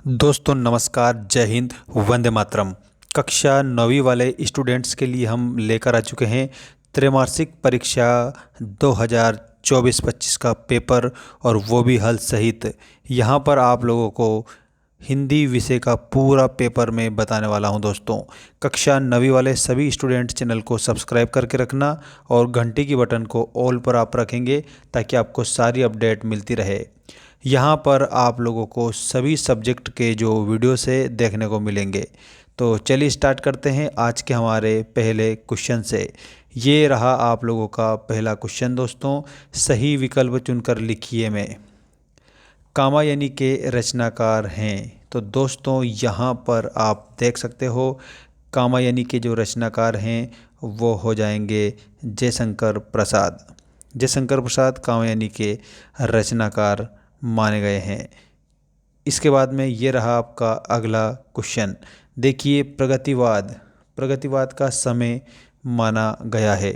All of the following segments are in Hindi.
दोस्तों नमस्कार, जय हिंद, वंदे मातरम। कक्षा 9वीं वाले स्टूडेंट्स के लिए हम लेकर आ चुके हैं त्रैमासिक परीक्षा 2024-25 का पेपर, और वो भी हल सहित। यहाँ पर आप लोगों को हिंदी विषय का पूरा पेपर मैं बताने वाला हूँ। दोस्तों, कक्षा 9वीं वाले सभी स्टूडेंट चैनल को सब्सक्राइब करके रखना और घंटी की बटन को ऑल पर आप रखेंगे ताकि आपको सारी अपडेट मिलती रहे। यहाँ पर आप लोगों को सभी सब्जेक्ट के जो वीडियो से देखने को मिलेंगे। तो चलिए स्टार्ट करते हैं आज के हमारे पहले क्वेश्चन से। ये रहा आप लोगों का पहला क्वेश्चन। दोस्तों, सही विकल्प चुनकर लिखिए में कामायनी के रचनाकार हैं। तो दोस्तों, यहाँ पर आप देख सकते हो कामायनी के जो रचनाकार हैं वो हो जाएंगे जयशंकर प्रसाद। जयशंकर प्रसाद कामायनी के रचनाकार माने गए हैं। इसके बाद में ये रहा आपका अगला क्वेश्चन। देखिए, प्रगतिवाद प्रगतिवाद का समय माना गया है।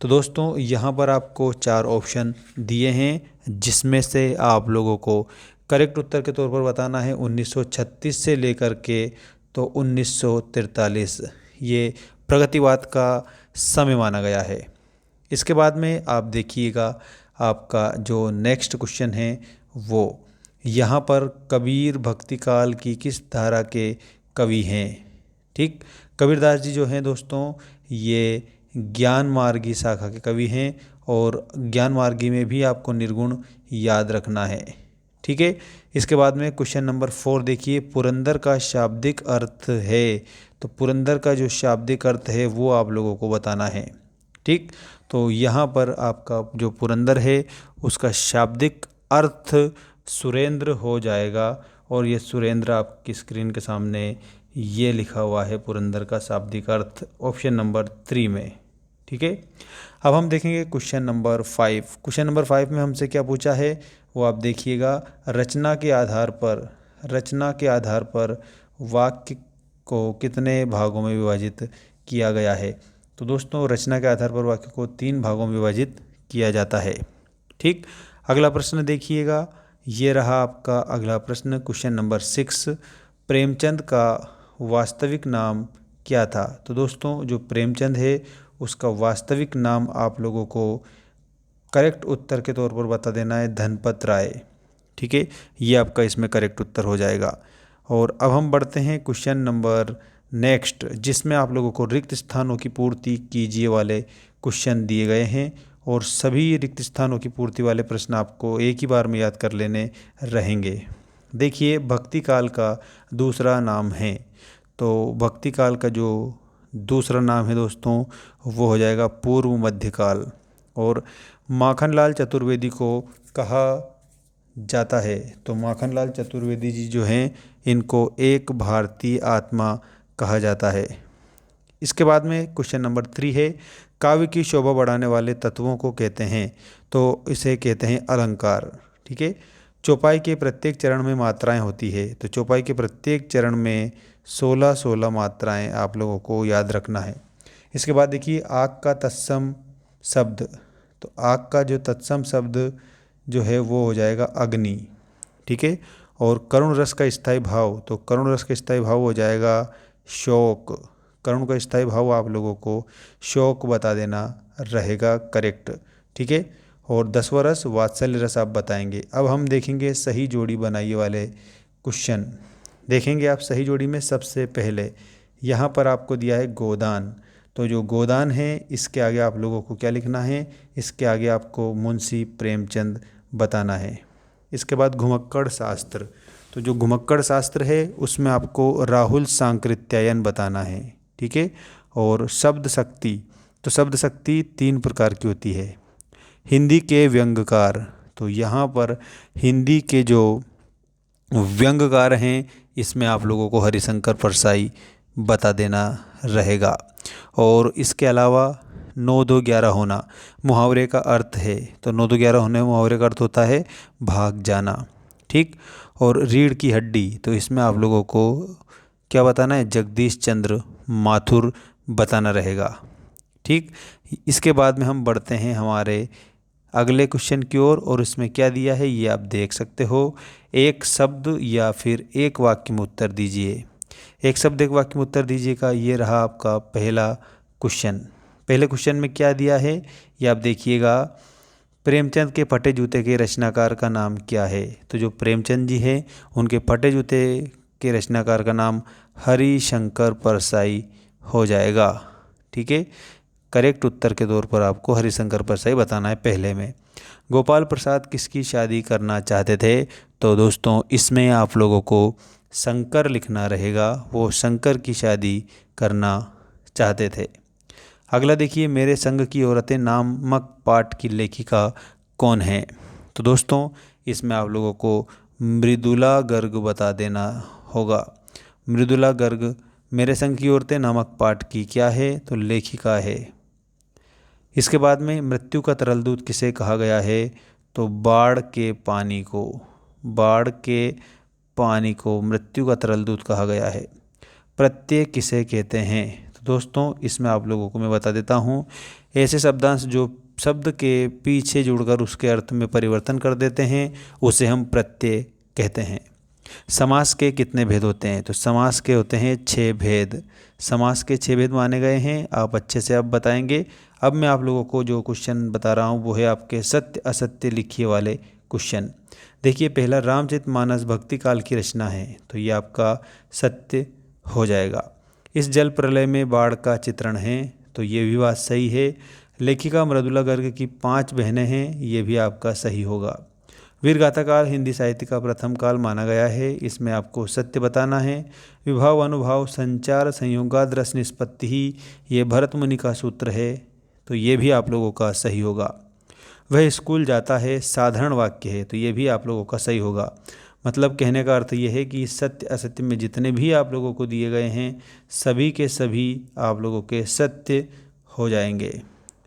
तो दोस्तों, यहाँ पर आपको 4 ऑप्शन दिए हैं जिसमें से आप लोगों को करेक्ट उत्तर के तौर पर बताना है 1936 से लेकर के तो 1943 ये प्रगतिवाद का समय माना गया है। इसके बाद में आप देखिएगा आपका जो नेक्स्ट क्वेश्चन है वो यहाँ पर कबीर भक्ति काल की किस धारा के कवि हैं। ठीक, कबीरदास जी जो हैं दोस्तों, ये ज्ञान मार्गी शाखा के कवि हैं और ज्ञान मार्गी में भी आपको निर्गुण याद रखना है। ठीक है। इसके बाद में क्वेश्चन नंबर 4 देखिए, पुरंदर का शाब्दिक अर्थ है। तो पुरंदर का जो शाब्दिक अर्थ है वो आप लोगों को बताना है। ठीक, तो यहाँ पर आपका जो पुरंदर है उसका शाब्दिक अर्थ सुरेंद्र हो जाएगा, और ये सुरेंद्र आपकी स्क्रीन के सामने ये लिखा हुआ है पुरंदर का शाब्दिक अर्थ ऑप्शन नंबर 3 में। ठीक है। अब हम देखेंगे क्वेश्चन नंबर 5। क्वेश्चन नंबर 5 में हमसे क्या पूछा है वो आप देखिएगा। रचना के आधार पर वाक्य को कितने भागों में विभाजित किया गया है। तो दोस्तों, रचना के आधार पर वाक्य को 3 भागों में विभाजित किया जाता है। ठीक, अगला प्रश्न देखिएगा। ये रहा आपका अगला प्रश्न, क्वेश्चन नंबर 6। प्रेमचंद का वास्तविक नाम क्या था। तो दोस्तों, जो प्रेमचंद है उसका वास्तविक नाम आप लोगों को करेक्ट उत्तर के तौर पर बता देना है धनपत राय। ठीक है, ये आपका इसमें करेक्ट उत्तर हो जाएगा। और अब हम बढ़ते हैं क्वेश्चन नंबर नेक्स्ट, जिसमें आप लोगों को रिक्त स्थानों की पूर्ति कीजिए वाले क्वेश्चन दिए गए हैं, और सभी रिक्त स्थानों की पूर्ति वाले प्रश्न आपको एक ही बार में याद कर लेने रहेंगे। देखिए, भक्ति काल का दूसरा नाम है। तो भक्ति काल का जो दूसरा नाम है दोस्तों वो हो जाएगा पूर्व मध्यकाल। और माखनलाल चतुर्वेदी को कहा जाता है। तो माखनलाल चतुर्वेदी जी जो हैं इनको एक भारतीय आत्मा कहा जाता है। इसके बाद में क्वेश्चन नंबर 3 है, काव्य की शोभा बढ़ाने वाले तत्वों को कहते हैं। तो इसे कहते हैं अलंकार। ठीक है। चौपाई के प्रत्येक चरण में मात्राएं होती है। तो चौपाई के प्रत्येक चरण में 16-16 मात्राएं आप लोगों को याद रखना है। इसके बाद देखिए, आग का तत्सम शब्द। तो आग का जो तत्सम शब्द जो है वो हो जाएगा अग्नि। ठीक है। और करुण रस का स्थायी भाव। तो करुण रस का स्थायी भाव हो जाएगा शोक। करुण का स्थायी भाव आप लोगों को शोक बता देना रहेगा करेक्ट। ठीक है। और 10वां रस वात्सल्य रस आप बताएंगे। अब हम देखेंगे सही जोड़ी बनाइए वाले क्वेश्चन। देखेंगे आप सही जोड़ी में सबसे पहले यहाँ पर आपको दिया है गोदान। तो जो गोदान है इसके आगे आप लोगों को क्या लिखना है, इसके आगे आपको मुंशी प्रेमचंद बताना है। इसके बाद घुमक्कड़ शास्त्र। तो जो घुमक्कड़ शास्त्र है उसमें आपको राहुल सांकृत्यायन बताना है। ठीक है। और शब्द शक्ति। तो शब्द शक्ति 3 प्रकार की होती है। हिंदी के व्यंग्यकार। तो यहाँ पर हिंदी के जो व्यंग्यकार हैं इसमें आप लोगों को हरिशंकर परसाई बता देना रहेगा। और इसके अलावा 9-2-11 होना मुहावरे का अर्थ है। तो 9-2-11 होने मुहावरे का अर्थ होता है भाग जाना। ठीक। और रीढ़ की हड्डी। तो इसमें आप लोगों को क्या बताना है, जगदीश चंद्र माथुर बताना रहेगा। ठीक। इसके बाद में हम बढ़ते हैं हमारे अगले क्वेश्चन की ओर, और इसमें क्या दिया है ये आप देख सकते हो। एक शब्द या फिर एक वाक्य में उत्तर दीजिए। एक शब्द एक वाक्य में उत्तर दीजिएगा, ये रहा आपका पहला क्वेश्चन। पहले क्वेश्चन में क्या दिया है ये आप देखिएगा। प्रेमचंद के फटे जूते के रचनाकार का नाम क्या है? तो जो प्रेमचंद जी हैं उनके फटे जूते के रचनाकार का नाम हरिशंकर परसाई हो जाएगा। ठीक है, करेक्ट उत्तर के तौर पर आपको हरिशंकर परसाई बताना है पहले में। गोपाल प्रसाद किसकी शादी करना चाहते थे? तो दोस्तों इसमें आप लोगों को शंकर लिखना रहेगा, वो शंकर की शादी करना चाहते थे। अगला देखिए, मेरे संग की औरतें नामक पाठ की लेखिका कौन है? तो दोस्तों इसमें आप लोगों को मृदुला गर्ग बता देना होगा। मृदुला गर्ग मेरे संग की औरतें नामक पाठ की क्या है? तो लेखिका है। इसके बाद में मृत्यु का तरल दूत किसे कहा गया है? तो बाढ़ के पानी को, बाढ़ के पानी को मृत्यु का तरल दूत कहा गया है। प्रत्यय किसे कहते हैं? तो दोस्तों इसमें आप लोगों को मैं बता देता हूँ, ऐसे शब्दांश जो शब्द के पीछे जुड़कर उसके अर्थ में परिवर्तन कर देते हैं उसे हम प्रत्यय कहते हैं। समास के कितने भेद होते हैं? तो समास के होते हैं 6 भेद। समास के 6 भेद माने गए हैं, आप अच्छे से अब बताएंगे। अब मैं आप लोगों को जो क्वेश्चन बता रहा हूँ वो है आपके सत्य असत्य लिखिए वाले क्वेश्चन। देखिए पहला, रामचरितमानस भक्ति काल की रचना है, तो ये आपका सत्य हो जाएगा। इस जल प्रलय में बाढ़ का चित्रण है, तो ये भी बात सही है। लेखिका मृदुला गर्ग की 5 बहनें हैं, ये भी आपका सही होगा। वीरगाथा काल हिंदी साहित्य का प्रथम काल माना गया है, इसमें आपको सत्य बताना है। विभाव अनुभाव संचार संयोगाद्रस निष्पत्ति ही ये भरत मुनि का सूत्र है, तो ये भी आप लोगों का सही होगा। वह स्कूल जाता है साधारण वाक्य है, तो ये भी आप लोगों का सही होगा। मतलब कहने का अर्थ ये है कि सत्य असत्य में जितने भी आप लोगों को दिए गए हैं सभी के सभी आप लोगों के सत्य हो जाएंगे।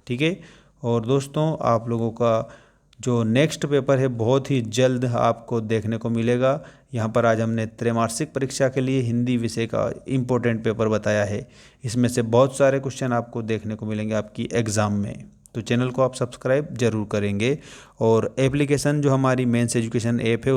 ठीक है, और दोस्तों आप लोगों का जो नेक्स्ट पेपर है बहुत ही जल्द आपको देखने को मिलेगा। यहाँ पर आज हमने त्रैमासिक परीक्षा के लिए हिंदी विषय का इम्पोर्टेंट पेपर बताया है, इसमें से बहुत सारे क्वेश्चन आपको देखने को मिलेंगे आपकी एग्ज़ाम में। तो चैनल को आप सब्सक्राइब जरूर करेंगे, और एप्लीकेशन जो हमारी मेंस एजुकेशन ऐप है